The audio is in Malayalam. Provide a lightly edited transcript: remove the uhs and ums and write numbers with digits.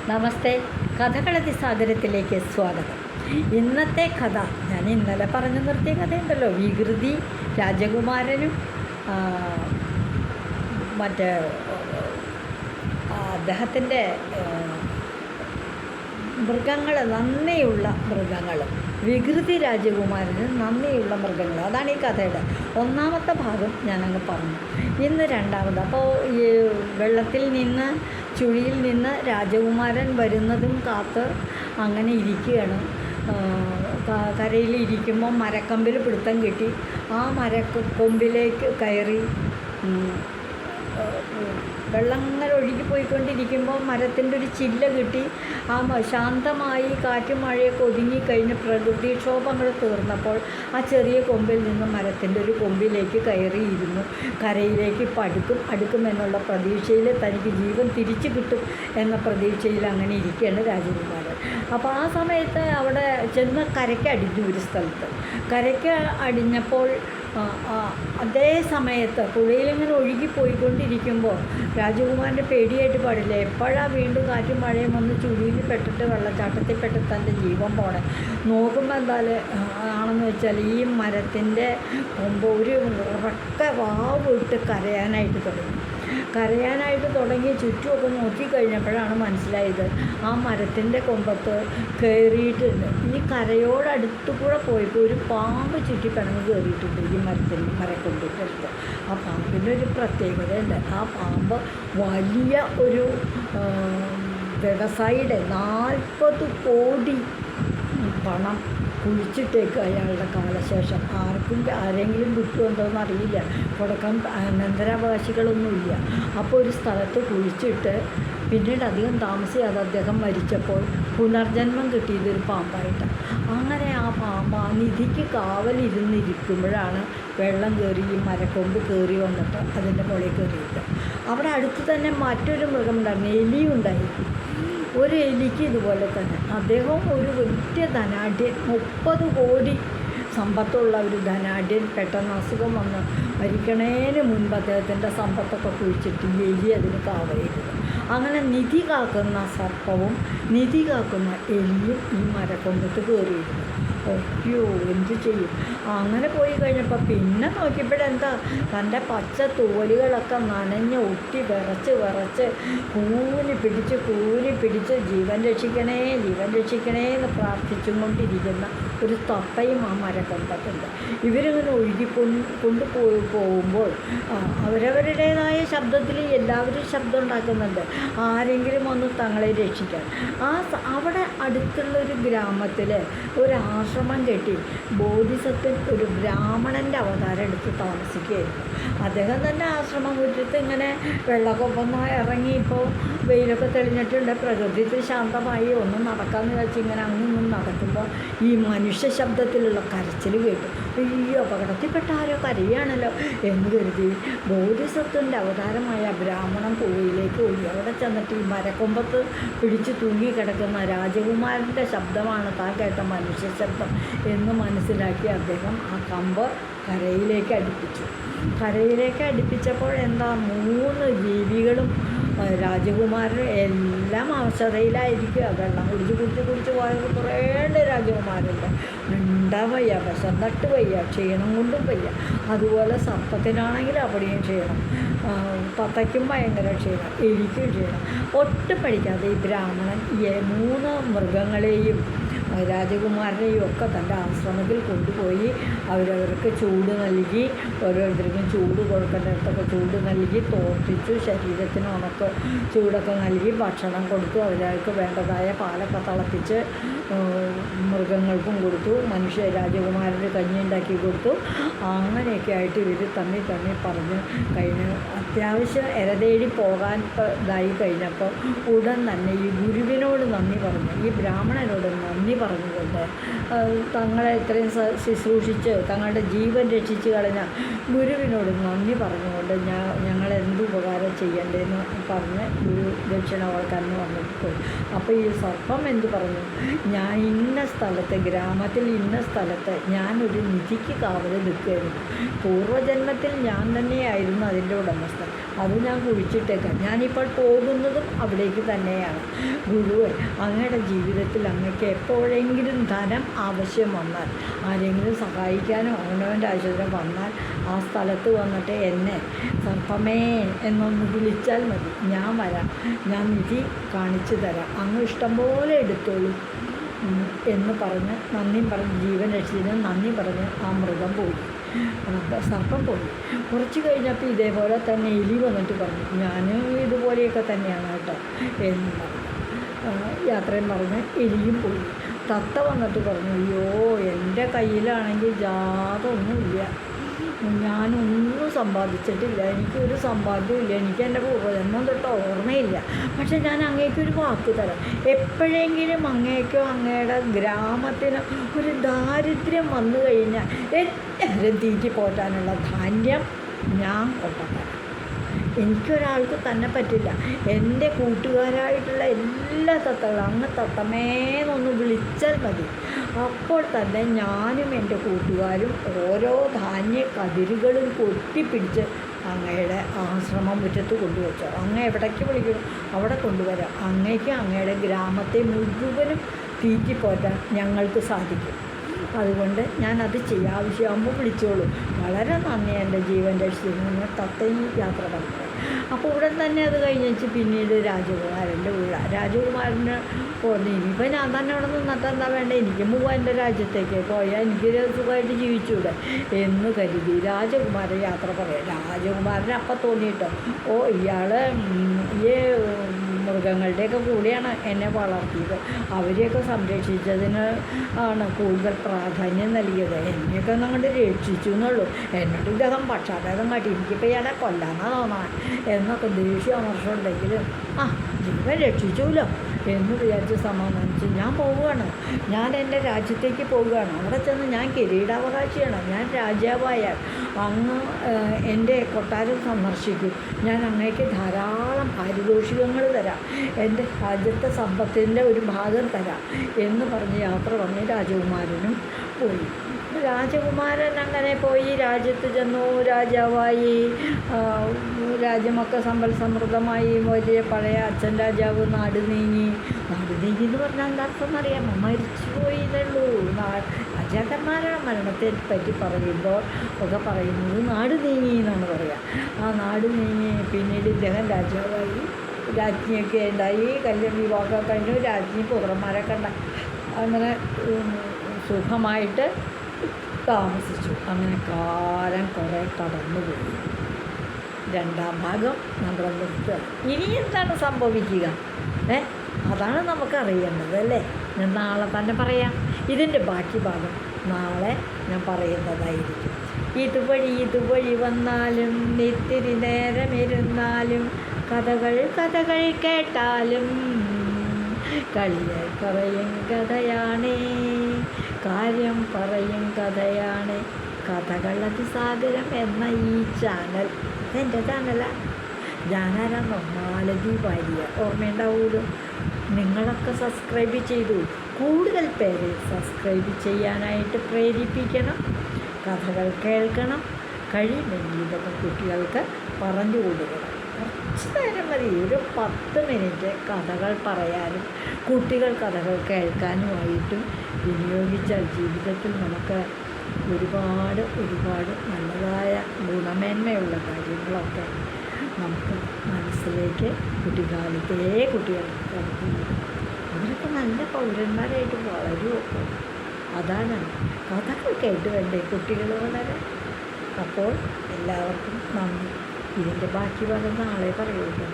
നമസ്തേ, കഥകളതിസാഗരത്തിലേക്ക് സ്വാഗതം. ഇന്നത്തെ കഥ ഞാൻ ഇന്നലെ പറഞ്ഞു നിർത്തിയ കഥയുണ്ടല്ലോ, വികൃതി രാജകുമാരനും മറ്റേ അദ്ദേഹത്തിൻ്റെ മൃഗങ്ങൾ, നന്ദിയുള്ള മൃഗങ്ങൾ, വികൃതി രാജകുമാരന് നന്ദിയുള്ള മൃഗങ്ങൾ, അതാണ് ഈ കഥയുടെ ഒന്നാമത്തെ ഭാഗം ഞാനങ്ങ് പറഞ്ഞു. ഇന്ന് രണ്ടാമത്. അപ്പോൾ ഈ വെള്ളത്തിൽ നിന്ന്, ചുഴിയിൽ നിന്ന് രാജകുമാരൻ വരുന്നതും കാത്ത് അങ്ങനെ ഇരിക്കുകയാണ്. കരയിൽ ഇരിക്കുമ്പോൾ മരക്കമ്പിൽ പിടുത്തം കിട്ടി. ആ മരക്കൊമ്പിലേക്ക് കയറി വെള്ളങ്ങൾ ഒഴുകിപ്പോയിക്കൊണ്ടിരിക്കുമ്പോൾ മരത്തിൻ്റെ ഒരു ചില്ല കിട്ടി. ആ ശാന്തമായി കാറ്റും മഴയൊക്കെ ഒതുങ്ങിക്കഴിഞ്ഞ് പ്രകൃതിക്ഷോഭങ്ങൾ തീർന്നപ്പോൾ ആ ചെറിയ കൊമ്പിൽ നിന്ന് മരത്തിൻ്റെ ഒരു കൊമ്പിലേക്ക് കയറിയിരുന്നു. കരയിലേക്ക് ഇപ്പം അടുക്കുമെന്നുള്ള പ്രതീക്ഷയിൽ, തനിക്ക് ജീവൻ തിരിച്ചു കിട്ടും എന്ന പ്രതീക്ഷയിൽ അങ്ങനെ ഇരിക്കുകയാണ് രാജകുമാരൻ. അപ്പോൾ ആ സമയത്ത് അവിടെ ചെന്ന് കരയ്ക്ക് അടിഞ്ഞു. ഒരു സ്ഥലത്ത് കരയ്ക്ക് അടിഞ്ഞപ്പോൾ അതേ സമയത്ത് പുഴയിലിങ്ങനെ ഒഴുകിപ്പോയിക്കൊണ്ടിരിക്കുമ്പോൾ രാജകുമാരൻ്റെ പേടിയായിട്ട് പാടില്ല. എപ്പോഴാണ് വീണ്ടും കാറ്റും മഴയും വന്ന് ചുഴിയിൽ പെട്ടിട്ട് വെള്ളച്ചാട്ടത്തിൽ പെട്ടിട്ട് തൻ്റെ ജീവൻ പോണേ. നോക്കുമ്പോൾ ആണെന്ന് വെച്ചാൽ ഈ മരത്തിൻ്റെ കൊമ്പ് ഒരു ഉറക്ക വാവിട്ട് കരയാനായിട്ട് തുടങ്ങി ചുറ്റുമൊക്കെ നോക്കിക്കഴിഞ്ഞപ്പോഴാണ് മനസ്സിലായത് ആ മരത്തിൻ്റെ കൊമ്പത്ത് കയറിയിട്ടുണ്ട്. ഈ കരയോടടുത്തു കൂടെ പോയപ്പോൾ ഒരു പാമ്പ് ചുറ്റിപ്പിണങ്ങ് കയറിയിട്ടുണ്ട് ഈ മരക്കൊമ്പിൻ്റെ അടുത്ത്. ആ പാമ്പിൻ്റെ ഒരു പ്രത്യേകതയുണ്ട്. ആ പാമ്പ് വലിയ ഒരു വ്യവസായിയുടെ 40 കോടി പണം കുഴിച്ചിട്ടേക്ക് അയാളുടെ കാലശേഷം. ആരെങ്കിലും കിട്ടുമെന്തോന്ന് അറിയില്ല, കൊടുക്കാൻ അനന്തരാവകാശികളൊന്നുമില്ല. അപ്പോൾ ഒരു സ്ഥലത്ത് കുഴിച്ചിട്ട് പിന്നീട് അധികം താമസിയാതെ അദ്ദേഹം മരിച്ചപ്പോൾ പുനർജന്മം കിട്ടിയതൊരു പാമ്പായിട്ട്. അങ്ങനെ ആ പാമ്പ് ആ നിധിക്ക് കാവലിരുന്നിരിക്കുമ്പോഴാണ് വെള്ളം കയറി ഈ മരക്കൊമ്പ് കയറി വന്നിട്ട് അതിൻ്റെ മുകളിൽ കയറിയിട്ട്. അവിടെ അടുത്ത് തന്നെ മറ്റൊരു മൃഗം ഉണ്ടായിരുന്നു, എലിയും ഉണ്ടായിരുന്നു. ഒരു എലിക്ക് ഇതുപോലെ തന്നെ അദ്ദേഹം ഒരു വലിയ ധനാഢ്യൻ, 30 കോടി സമ്പത്തുള്ള ഒരു ധനാഢ്യൻ പെട്ടെന്ന് അസുഖം വന്ന് മരിക്കണേന് മുൻപ് അദ്ദേഹത്തിൻ്റെ സമ്പത്തൊക്കെ കുഴിച്ചിട്ട് എലി അതിന് കാവലിരുന്നു. അങ്ങനെ നിധി കാക്കുന്ന സർപ്പവും നിധി കാക്കുന്ന എലിയും ഈ മരക്കൊമ്പത്ത് കയറിയിരുന്നു. അയ്യോ, എന്ത് ചെയ്യും? അങ്ങനെ പോയി കഴിഞ്ഞപ്പോൾ പിന്നെ നോക്കിയപ്പോഴെന്താ, തൻ്റെ പച്ച തോലുകളൊക്കെ നനഞ്ഞ് ഒട്ടി വിറച്ച് കൂനി പിടിച്ച് ജീവൻ രക്ഷിക്കണേ എന്ന് പ്രാർത്ഥിച്ചും കൊണ്ടിരിക്കുന്ന ഒരു തത്തയും ആ മരക്കൊമ്പത്തുണ്ട്. ഇവരിങ്ങനെ പോകുമ്പോൾ അവരവരുടേതായ ശബ്ദത്തിൽ എല്ലാവരും ശബ്ദം ഉണ്ടാക്കുന്നുണ്ട്, ആരെങ്കിലും ഒന്ന് തങ്ങളെ രക്ഷിക്കാൻ. അവിടെ അടുത്തുള്ളൊരു ഗ്രാമത്തിൽ ഒരു ആശ്രമം കെട്ടി ബോധിസത്വൻ ഒരു ബ്രാഹ്മണൻ്റെ അവതാരം എടുത്ത് താമസിക്കുകയായിരുന്നു. അദ്ദേഹം തന്നെ ആശ്രമം മുറ്റത്ത് ഇങ്ങനെ വെള്ളമൊക്കെ ഒന്ന് ഇറങ്ങി, ഇപ്പോൾ വെയിലൊക്കെ തെളിഞ്ഞിട്ടുണ്ട്, പ്രകൃതിത്തിൽ ശാന്തമായി ഒന്ന് നടക്കാമെന്ന് വെച്ച് ഇങ്ങനെ അങ്ങും നടക്കുമ്പോൾ ഈ മനുഷ്യ ശബ്ദത്തിലുള്ള കരച്ചിൽ കേട്ടു. ഈ അപകടത്തിൽപ്പെട്ട ആരോ കരയാണല്ലോ എന്ന് കരുതി ബോധിസത്വൻ്റെ അവതാരമായ ബ്രാഹ്മണൻ കുഴിയിലേക്ക് പോയി. അവിടെ ചെന്നിട്ട് ഈ മരക്കൊമ്പത്ത് പിടിച്ച് തൂങ്ങിക്കിടക്കുന്ന രാജകുമാരൻ്റെ ശബ്ദമാണ് താൻ കേട്ട മനുഷ്യ ശബ്ദം എന്ന് മനസ്സിലാക്കി അദ്ദേഹം ആ കമ്പ് കരയിലേക്ക് അടുപ്പിച്ചപ്പോൾ എന്താ, 3 ജീവികളും രാജകുമാരനും എല്ലാം അവശതയിലായിരിക്കുക. വെള്ളം കുടിച്ച് പോയത് കുറേണ്ട് രാജകുമാരുണ്ട്. മിണ്ടാൻ വയ്യ, വിശന്നിട്ട് വയ്യ, ക്ഷീണം കൊണ്ടും വയ്യ. അതുപോലെ സർപ്പത്തിനാണെങ്കിൽ അവിടെയും ക്ഷീണം, തത്തയ്ക്കും ഭയങ്കര ക്ഷീണം, എലിക്കും ക്ഷീണം. ഒട്ടും പഠിക്കാതെ ഈ ബ്രാഹ്മണൻ 3 മൃഗങ്ങളെയും രാജകുമാരനെയും ഒക്കെ തൻ്റെ ആശ്രമത്തിൽ കൊണ്ടുപോയി അവരവർക്ക് ചൂട് നൽകി, ഓരോരുത്തർക്കും ചൂട് കൊടുക്കേണ്ടിടത്തൊക്കെ ചൂട് നൽകി, തോർത്തിച്ചു, ശരീരത്തിന് ഉണക്ക് ചൂടൊക്കെ നൽകി, ഭക്ഷണം കൊടുത്തു, അവരവർക്ക് വേണ്ടതായ പാലൊക്കെ തിളപ്പിച്ച് മൃഗങ്ങൾക്കും കൊടുത്തു, രാജകുമാരന് കഞ്ഞി ഉണ്ടാക്കി കൊടുത്തു. അങ്ങനെയൊക്കെ ആയിട്ട് ഇവർ തമ്മിൽ പറഞ്ഞ് കഴിഞ്ഞ് അത്യാവശ്യം ഇരതേടി പോകാൻ ഇതായി കഴിഞ്ഞപ്പോൾ ഉടൻ തന്നെ ഈ ഗുരുവിനോട് നന്ദി പറഞ്ഞു, ഈ ബ്രാഹ്മണനോട് നന്ദി പറഞ്ഞുകൊണ്ട്, തങ്ങളെ ഇത്രയും ശുശ്രൂഷിച്ച് തങ്ങളുടെ ജീവൻ രക്ഷിച്ച് കളഞ്ഞ ഗുരുവിനോട് നന്ദി പറഞ്ഞുകൊണ്ട് ഞങ്ങൾ എന്ത് ഉപകാരം ചെയ്യേണ്ടതെന്ന് പറഞ്ഞ് ഗുരു ദക്ഷിണ കൊടുക്കാമെന്ന് വന്നിട്ട് പോയി. അപ്പോൾ ഈ സർപ്പം എന്ത് പറഞ്ഞു, ഞാൻ ഇന്ന സ്ഥലത്ത്, ഗ്രാമത്തിൽ ഇന്ന സ്ഥലത്ത് ഞാനൊരു നിധിക്ക് കാവൽ നിൽക്കുകയായിരുന്നു. പൂർവ്വജന്മത്തിൽ ഞാൻ തന്നെയായിരുന്നു അതിൻ്റെ ഉടമസ്ഥൻ. അത് ഞാൻ കുഴിച്ചിട്ടേക്കാം. ഞാനിപ്പോൾ പോകുന്നതും അവിടേക്ക് തന്നെയാണ്. ഗുരുവേ, അങ്ങയുടെ ജീവിതത്തിൽ അങ്ങക്ക് എപ്പോഴെങ്കിലും ധനം ആവശ്യം വന്നാൽ, ആരെങ്കിലും സഹായിക്കാനോ അവനവൻ്റെ ആവശ്യത്തിന് വന്നാൽ ആ സ്ഥലത്ത് വന്നിട്ട് എന്നെ സർപ്പമേ എന്നൊന്ന് വിളിച്ചാൽ മതി, ഞാൻ വരാം, ഞാൻ നിധി കാണിച്ചു തരാം, അങ്ങ് ഇഷ്ടംപോലെ എടുത്തോളൂ എന്ന് പറഞ്ഞ് നന്ദിയും പറഞ്ഞ് ജീവൻ രക്ഷിച്ചതിന് നന്ദി പറഞ്ഞ് ആ മൃഗം പോയി, സർപ്പം പോയി. കുറച്ച് കഴിഞ്ഞപ്പോൾ ഇതേപോലെ തന്നെ എലി വന്നിട്ട് പറഞ്ഞു, ഞാനും ഇതുപോലെയൊക്കെ തന്നെയാണ് കേട്ടോ എന്ന് പറഞ്ഞു. യാത്രയും പറഞ്ഞ് എലിയും പോയി. തത്ത വന്നിട്ട് പറഞ്ഞു, അയ്യോ എൻ്റെ കയ്യിലാണെങ്കിൽ ജാതൊന്നുമില്ല, ഞാനൊന്നും സമ്പാദിച്ചിട്ടില്ല, എനിക്കൊരു സമ്പാദ്യമില്ല, എനിക്ക് എൻ്റെ പൂർവ്വജന്മം തൊട്ട് ഓർമ്മയില്ല. പക്ഷെ ഞാൻ അങ്ങേക്കൊരു വാക്ക് തരാം, എപ്പോഴെങ്കിലും അങ്ങേക്കോ അങ്ങയുടെ ഗ്രാമത്തിന് ഒരു ദാരിദ്ര്യം വന്നു കഴിഞ്ഞാൽ എല്ലാവരും തീറ്റി പോറ്റാനുള്ള ധാന്യം ഞാൻ കൊണ്ടുതരാം. എനിക്കൊരാൾക്ക് തന്നെ പറ്റില്ല. എൻ്റെ കൂട്ടുകാരായിട്ടുള്ള എല്ലാ തത്തകളും അങ്ങ് തത്തമേന്നൊന്ന് വിളിച്ചാൽ മതി, അപ്പോൾ തന്നെ ഞാനും എൻ്റെ കൂട്ടുകാരും ഓരോ ധാന്യ കതിരുകളും കൊത്തിപ്പിടിച്ച് അങ്ങയുടെ ആശ്രമം മുറ്റത്ത് കൊണ്ടുവച്ചോ, അങ്ങ് എവിടേക്ക് വിളിക്കണം അവിടെ കൊണ്ടുവരാം. അങ്ങേക്ക് അങ്ങയുടെ ഗ്രാമത്തെ മുഴുവനും തീറ്റിപ്പോറ്റാൻ ഞങ്ങൾക്ക് സാധിക്കും. അതുകൊണ്ട് ഞാനത് ചെയ്യാം, ആവശ്യമാകുമ്പോൾ വിളിച്ചോളൂ. വളരെ നന്ദി എൻ്റെ ജീവൻ രക്ഷിച്ചതിന് തത്തയും യാത്ര പറഞ്ഞു. അപ്പോൾ ഉടൻ തന്നെ അത് കഴിഞ്ഞിട്ട് പിന്നീട് രാജകുമാരൻ്റെ വീഴ. രാജകുമാരന് പറഞ്ഞു, ഇനിയിപ്പോൾ ഞാൻ തന്നെ അവിടെ നിന്നിട്ട് എന്താ വേണ്ട, എനിക്ക് പോകാൻ എൻ്റെ രാജ്യത്തേക്ക് പോയാൽ എനിക്ക് സുഖമായിട്ട് ജീവിച്ചൂടെ എന്ന് കരുതി രാജകുമാരൻ യാത്ര പറയാം. രാജകുമാരന് അപ്പം തോന്നിയിട്ടോ, ഓ ഇയാൾ ഈ മൃഗങ്ങളുടെയൊക്കെ കൂടെയാണ് എന്നെ വളർത്തിയത്, അവരെയൊക്കെ സംരക്ഷിച്ചതിന് ആണ് കൂടുതൽ പ്രാധാന്യം നൽകിയത്, എന്നെയൊക്കെ അങ്ങോട്ട് രക്ഷിച്ചു എന്നുള്ളൂ, എന്നോട് ഇദ്ദേഹം പക്ഷാഭേദം കാട്ടി, എനിക്കിപ്പോൾ ഇയാളെ കൊല്ലാനാണ് തോന്നണം എന്നൊക്കെ ദേഷ്യം അമർഷമുണ്ടെങ്കിലും ജീവൻ രക്ഷിച്ചുല്ലോ എന്ന് വിചാരിച്ച് സമാധാനിച്ച് ഞാൻ പോവുകയാണ്, ഞാൻ എൻ്റെ രാജ്യത്തേക്ക് പോവുകയാണ്, അവിടെ ചെന്ന് ഞാൻ കിരീടാവകാശിയാണ്, ഞാൻ രാജാവായാൽ അങ്ങ് എൻ്റെ കൊട്ടാരം സന്ദർശിക്കും, ഞാൻ അങ്ങേക്ക് ധാരാളം പാരിതോഷികങ്ങൾ തരാം, എൻ്റെ രാജ്യത്തെ സമ്പത്തിൻ്റെ ഒരു ഭാഗം തരാം എന്ന് പറഞ്ഞ് യാത്ര പറഞ്ഞ് രാജകുമാരനും പോയി. രാജകുമാരൻ അങ്ങനെ പോയി, രാജ്യത്ത് ചെന്നു, രാജാവായി, രാജ്യമൊക്കെ സമ്പൽ സമൃദ്ധമായി. വലിയ പഴയ അച്ഛൻ രാജാവ് നാട് നീങ്ങി എന്ന് പറഞ്ഞാൽ എന്താ അർത്ഥം എന്നറിയാമോ? മരിച്ചു പോയില്ലുള്ളൂ. രാജാക്കന്മാരുടെ മരണത്തെ പറ്റി പറയുമ്പോൾ ഒക്കെ പറയുന്നത് നാട് നീങ്ങി എന്നാണ് പറയുക. ആ നാട് നീങ്ങി പിന്നീട് ഇദ്ദേഹം രാജാവായി, രാജ്ഞിയൊക്കെ ഉണ്ടായി, കല്യാണം വിവാഹമൊക്കെ കഴിഞ്ഞു, രാജ്ഞി പുത്രന്മാരൊക്കെ ഉണ്ടായി, അങ്ങനെ സുഖമായിട്ട് താമസിച്ചു. അങ്ങനെ കാലം കുറേ കടന്നുപോയി. രണ്ടാം ഭാഗം നമ്മൾ നിർത്തുക. ഇനി എന്താണ് സംഭവിക്കുക അതാണ് നമുക്കറിയേണ്ടത് അല്ലേ? ഞാൻ നാളെ തന്നെ പറയാം. ഇതിൻ്റെ ബാക്കി ഭാഗം നാളെ ഞാൻ പറയുന്നതായിരിക്കും. ഇതുവഴി വന്നാലും ഇത്തിരി നേരമിരുന്നാലും കഥകൾ കേട്ടാലും കളിയായി പറയും കഥയാണേ, കാര്യം പറയും കഥയാണ്. കഥകൾ അതിസാഗരം എന്ന ഈ ചാനൽ എൻ്റെ ചാനലാണ്. ഞാനാരാന്നോ? മാലതി വാര്യർ. ഓർമ്മയുണ്ടാവുമല്ലോ. നിങ്ങളൊക്കെ സബ്സ്ക്രൈബ് ചെയ്തു. കൂടുതൽ പേരെ സബ്സ്ക്രൈബ് ചെയ്യാനായിട്ട് പ്രേരിപ്പിക്കണം. കഥകൾ കേൾക്കണം. കഴിയുമെങ്കിൽ ഇതൊക്കെ കുട്ടികൾക്ക് പറഞ്ഞു കൊടുക്കണം. കുറച്ച് നേരം മതി, ഒരു 10 മിനിറ്റ് കഥകൾ പറയാനും കുട്ടികൾ കഥകൾ കേൾക്കാനുമായിട്ടും വിനിയോഗിച്ചാൽ ജീവിതത്തിൽ നമുക്ക് ഒരുപാട് നല്ലതായ ഗുണമേന്മയുള്ള കാര്യങ്ങളൊക്കെ നമുക്ക് മനസ്സിലേക്ക് കുട്ടിക്കാലത്തേ കുട്ടികൾക്ക് അവരൊക്കെ നല്ല പൗരന്മാരായിട്ട് വളരുമൊക്കെ. അതാണ് കഥകൾ കേട്ട് വേണ്ടേ കുട്ടികൾ വളരാൻ. അപ്പോൾ എല്ലാവർക്കും നന്ദി. ഇതിൻ്റെ ബാക്കി ഭാഗം നാളെ പറയുള്ളൂ.